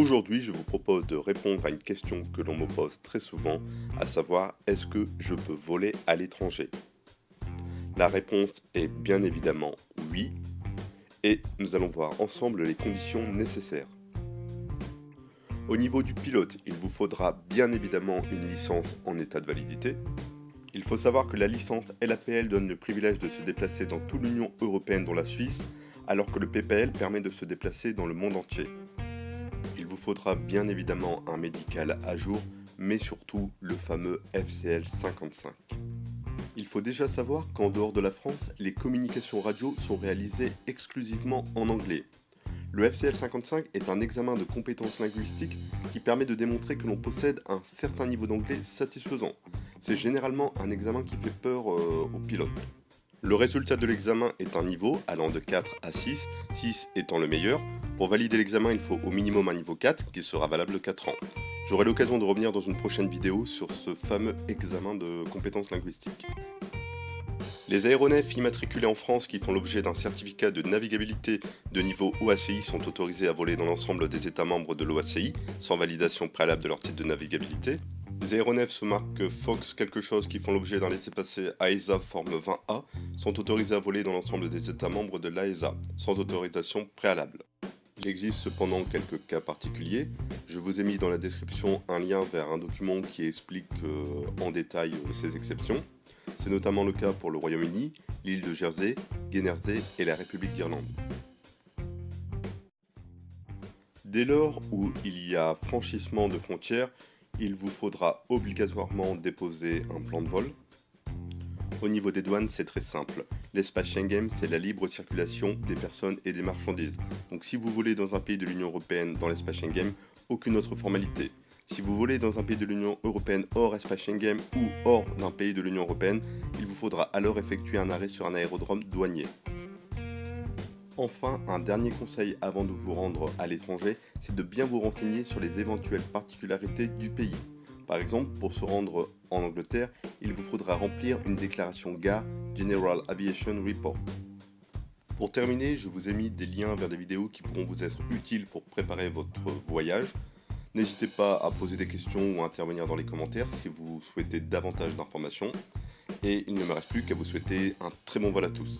Aujourd'hui, je vous propose de répondre à une question que l'on me pose très souvent, à savoir est-ce que je peux voler à l'étranger? La réponse est bien évidemment oui, et nous allons voir ensemble les conditions nécessaires. Au niveau du pilote, il vous faudra bien évidemment une licence en état de validité. Il faut savoir que la licence LAPL donne le privilège de se déplacer dans toute l'Union européenne dont la Suisse, alors que le PPL permet de se déplacer dans le monde entier. Il vous faudra bien évidemment un médical à jour, mais surtout le fameux FCL 55. Il faut déjà savoir qu'en dehors de la France, les communications radio sont réalisées exclusivement en anglais. Le FCL 55 est un examen de compétences linguistiques qui permet de démontrer que l'on possède un certain niveau d'anglais satisfaisant. C'est généralement un examen qui fait peur aux pilotes. Le résultat de l'examen est un niveau allant de 4 à 6, 6 étant le meilleur. Pour valider l'examen, il faut au minimum un niveau 4 qui sera valable 4 ans. J'aurai l'occasion de revenir dans une prochaine vidéo sur ce fameux examen de compétences linguistiques. Les aéronefs immatriculés en France qui font l'objet d'un certificat de navigabilité de niveau OACI sont autorisés à voler dans l'ensemble des États membres de l'OACI, sans validation préalable de leur titre de navigabilité. Les aéronefs sous marque Fox quelque chose qui font l'objet d'un laissez-passer AESA forme 20A sont autorisés à voler dans l'ensemble des États membres de l'AESA, sans autorisation préalable. Il existe cependant quelques cas particuliers. Je vous ai mis dans la description un lien vers un document qui explique en détail ces exceptions. C'est notamment le cas pour le Royaume-Uni, l'île de Jersey, Guernesey et la République d'Irlande. Dès lors où il y a franchissement de frontières, il vous faudra obligatoirement déposer un plan de vol. Au niveau des douanes, c'est très simple. L'espace Schengen, c'est la libre circulation des personnes et des marchandises. Donc si vous volez dans un pays de l'Union européenne dans l'espace Schengen, aucune autre formalité. Si vous volez dans un pays de l'Union européenne hors espace Schengen ou hors d'un pays de l'Union européenne, il vous faudra alors effectuer un arrêt sur un aérodrome douanier. Enfin, un dernier conseil avant de vous rendre à l'étranger, c'est de bien vous renseigner sur les éventuelles particularités du pays. Par exemple, pour se rendre en Angleterre, il vous faudra remplir une déclaration GAR, General Aviation Report. Pour terminer, je vous ai mis des liens vers des vidéos qui pourront vous être utiles pour préparer votre voyage. N'hésitez pas à poser des questions ou à intervenir dans les commentaires si vous souhaitez davantage d'informations. Et il ne me reste plus qu'à vous souhaiter un très bon vol à tous.